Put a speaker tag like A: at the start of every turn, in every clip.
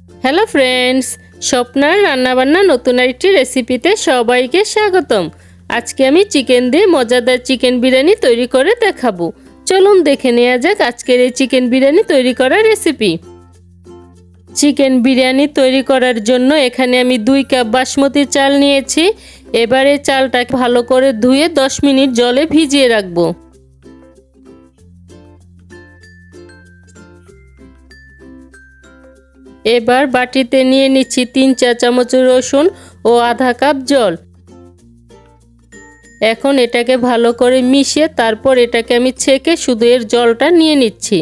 A: Hello friends, স্বপ্নার রান্নাবান্না নতুন আরেকটি রেসিপিতে সবাইকে স্বাগতম। আজকে আমি চিকেন দিয়ে মজাদার চিকেন বিরিয়ানি তৈরি করে দেখাবো। চলুন দেখে নেওয়া যাক আজকের এই চিকেন বিরিয়ানি তৈরি করার রেসিপি। চিকেন বিরিয়ানি তৈরি করার জন্য এখানে আমি 2 কাপ বাসমতি চাল নিয়েছি। এবারে চালটাকে ভালো করে ধুয়ে 10 মিনিট জলে ভিজিয়ে রাখবো। এবার বাটিতে নিয়ে নিচ্ছি 3 চা চামচ রসুন ও আধা কাপ জল। এখন এটাকে ভালো করে মিশিয়ে তারপর এটাকে আমি ছেঁকে শুধু এর জলটা নিয়ে নিচ্ছি।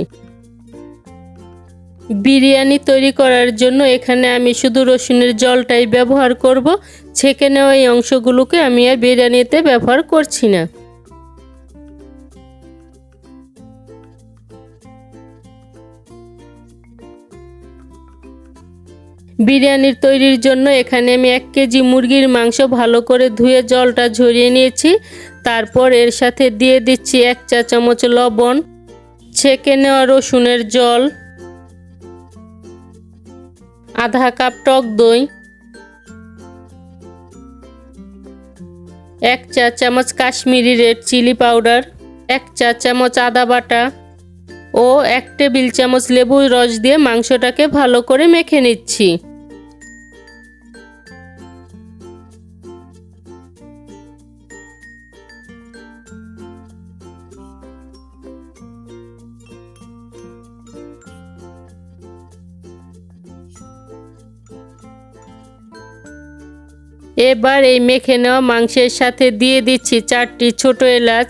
A: বিরিয়ানি তৈরি করার জন্য এখানে আমি শুধু রসুনের জলটাই ব্যবহার করব। ছেঁকে নেওয়া এই অংশগুলোকে আমি আর বিরিয়ানিতে ব্যবহার করছি না। বিরিয়ানির তৈরির জন্য এখানে আমি 1 কেজি মুরগির মাংস ভালো করে ধুয়ে জলটা ঝরিয়ে নিয়েছি। তারপর এর সাথে দিয়ে দিচ্ছি 1 চা চামচ লবণ, ছেঁকে নেওয়া রসুনের জল, আধা কাপ টক দই, 1 চা চামচ কাশ্মীরি রেড চিলি পাউডার, 1 চা চামচ আদা বাটা ও 1 টেবিল চামচ লেবুর রস দিয়ে মাংসটাকে ভালো করে মেখে নিচ্ছি। এবার এই মেখে নেওয়া মাংসের সাথে দিয়ে দিচ্ছি 4টি ছোট এলাচ,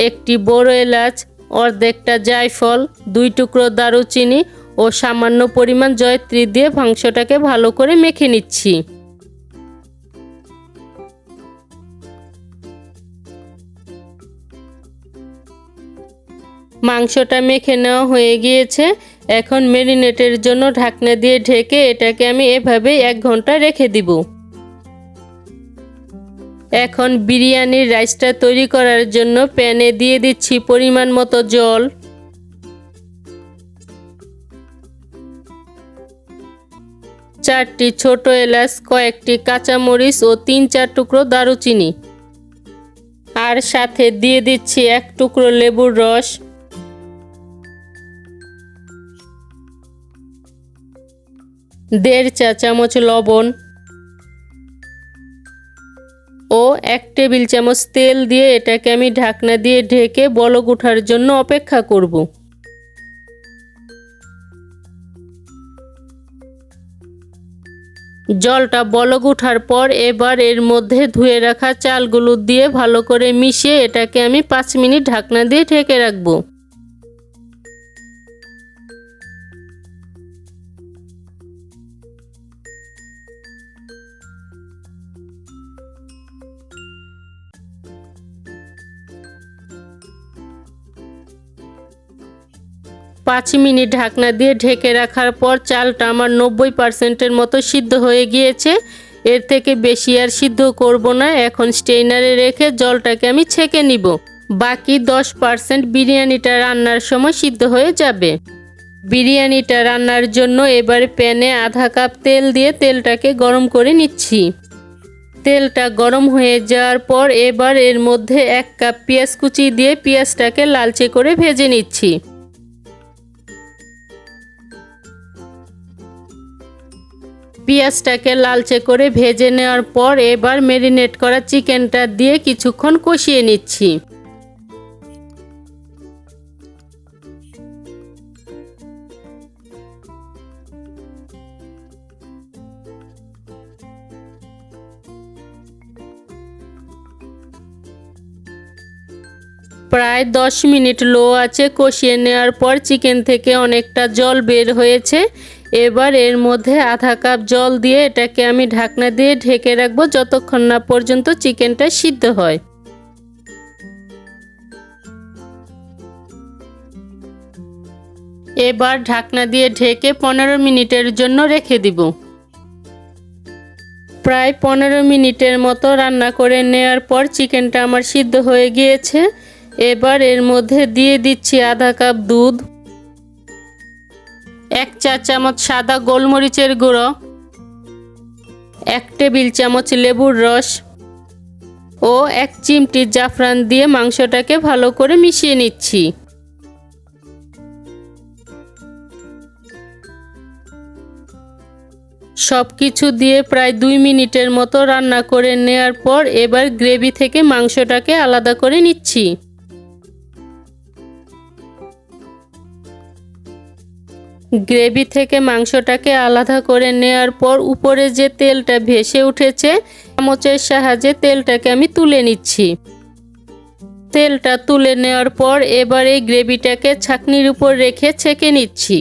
A: 1টি বড় এলাচ, অর্ধেকটা জায়ফল, 2 টুকরো দারুচিনি ও সামান্য পরিমাণ জয়ত্রী দিয়ে মাংসটাকে ভালো করে মেখে নিচ্ছি। মাংসটা মেখে নেওয়া হয়ে গিয়েছে। এখন ম্যারিনেটের জন্য ঢাকনা দিয়ে ঢেকে এটাকে আমি এভাবে 1 ঘন্টা রেখে দিব। এখন বিরিয়ানির রাইসটা তৈরি করার জন্য প্যানে দিয়ে দিচ্ছি পরিমাণ মতো জল, 4টি ছোট এলাচ, কয়েকটি কাঁচামরিচ ও 3-4 টুকরো দারুচিনি, আর সাথে দিয়ে দিচ্ছি 1 টুকরো লেবুর রস, 1.5 চা চামচ লবণ ও 1 টেবিল চামচ তেল দিয়ে এটাকে আমি ঢাকনা দিয়ে ঢেকে বলক ওঠার জন্য অপেক্ষা করব। জলটা বলক ওঠার পর এবার এর মধ্যে ধুয়ে রাখা চালগুলো দিয়ে ভালো করে মিশিয়ে এটাকে আমি 5 মিনিট ঢাকনা দিয়ে ঢেকে রাখব। পাঁচ মিনিট ঢাকনা দিয়ে ঢেকে রাখার পর চালটা আমার 90% মতো সিদ্ধ হয়ে গিয়েছে। এর থেকে বেশি আর সিদ্ধ করব না। এখন স্ট্রেইনারে রেখে জলটাকে আমি ছেঁকে নিব। বাকি 10% বিরিয়ানিটা রান্নার সময় সিদ্ধ হয়ে যাবে। বিরিয়ানিটা রান্নার জন্য এবার প্যানে আধা কাপ তেল দিয়ে তেলটাকে গরম করে নিচ্ছি। তেলটা গরম হয়ে যাওয়ার পর এবার এর মধ্যে 1 কাপ পেঁয়াজ কুচি দিয়ে পেঁয়াজটাকে লালচে করে ভেজে নিচ্ছি। পেঁয়াজটাকে লালচে করে ভেজে নেওয়ার পর এবার ম্যারিনেট করা চিকেনটা দিয়ে কিছুক্ষণ কষিয়ে নিচ্ছি। প্রায় 10 মিনিট লো আঁচে কষিয়ে নেওয়ার পর চিকেন থেকে অনেকটা জল বের হয়েছে। এবার এর মধ্যে আধা কাপ জল দিয়ে এটাকে আমি ঢাকনা দিয়ে ঢেকে রাখবো যতক্ষণ না পর্যন্ত চিকেনটা সিদ্ধ হয়। এবার ঢাকনা দিয়ে ঢেকে 15 মিনিটের জন্য রেখে দিব। প্রায় 15 মিনিটের মতো রান্না করে নেওয়ার পর চিকেনটা আমার সিদ্ধ হয়ে গিয়েছে। এবার এর মধ্যে দিয়ে দিচ্ছি আধা কাপ দুধ, 1 চা চামচ সাদা গোলমরিচের গুঁড়ো, 1 টেবিল চামচ লেবুর রস ও 1 চিমটি জাফরান দিয়ে মাংসটাকে ভালো করে মিশিয়ে নিচ্ছি। সবকিছু দিয়ে প্রায় 2 মিনিটের মতো রান্না করে নেওয়ার পর এবার গ্রেভি থেকে মাংসটাকে আলাদা করে নিচ্ছি। গ্রেভি থেকে মাংসটাকে আলাদা করে নেওয়ার পর উপরে যে তেলটা ভেসে উঠেছে, চামচের সাহায্যে তেলটাকে আমি তুলে নিচ্ছি। তেলটা তুলে নেওয়ার পর এবার এই গ্রেভিটাকে ছাঁকনির উপর রেখে ছেঁকে নিচ্ছি।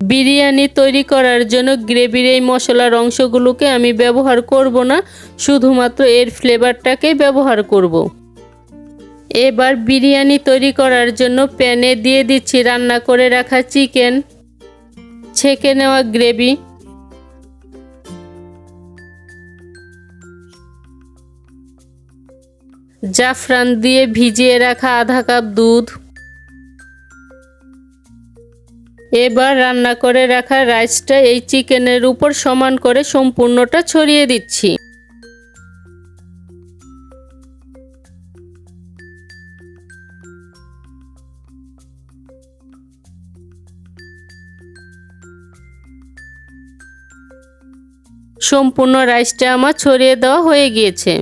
A: বিরিয়ানি তৈরি করার জন্য গ্রেভির এই মশলার অংশগুলোকে আমি ব্যবহার করব না, শুধুমাত্র এর ফ্লেভারটাকেই ব্যবহার করব। এবার বিরিয়ানি তৈরি করার জন্য প্যানে দিয়ে দিচ্ছি রান্না করে রাখা চিকেন, ছেঁকে নেওয়া গ্রেভি, জাফরান দিয়ে ভিজিয়ে রাখা আধা কাপ দুধ, এবার রান্না করে রাখা রাইসটা এই চিকেনের উপর সমান করে সম্পূর্ণটা ছড়িয়ে দিচ্ছি। সম্পূর্ণ রাইসটা আমার ছড়িয়ে দেওয়া হয়ে গিয়েছে।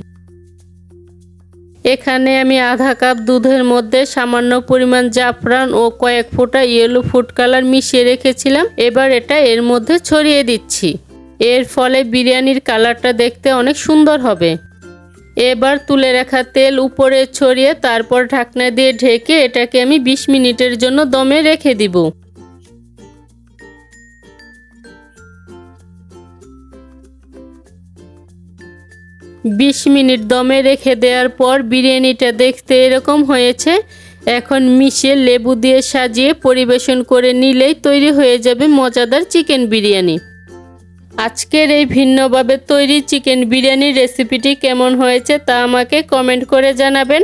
A: এখানে আমি আধা কাপ দুধের মধ্যে সামান্য পরিমাণ জাফরান ও কয়েক ফোঁটা ইয়েলো ফুড কালার মিশিয়ে রেখেছিলাম। এবার এটা এর মধ্যে ছড়িয়ে দিচ্ছি। এর ফলে বিরিয়ানির কালারটা দেখতে অনেক সুন্দর হবে। এবার তুলে রাখা তেল উপরে ছড়িয়ে তারপর ঢাকনা দিয়ে ঢেকে এটাকে আমি 20 মিনিটের জন্য দমে রেখে দিব। 20 মিনিট দমে রেখে দেওয়ার পর বিরিয়ানিটা দেখতে এরকম হয়েছে। এখন মিশিয়ে লেবু দিয়ে সাজিয়ে পরিবেশন করে নিলেই তৈরি হয়ে যাবে মজাদার চিকেন বিরিয়ানি। আজকের এই ভিন্নভাবে তৈরি চিকেন বিরিয়ানির রেসিপিটি কেমন হয়েছে তা আমাকে কমেন্ট করে জানাবেন।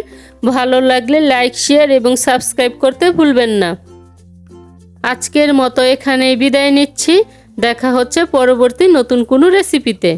A: ভালো লাগলে লাইক, শেয়ার এবং সাবস্ক্রাইব করতে ভুলবেন না। আজকের মতো এখানেই বিদায় নিচ্ছি। দেখা হচ্ছে পরবর্তী নতুন কোনো রেসিপিতে।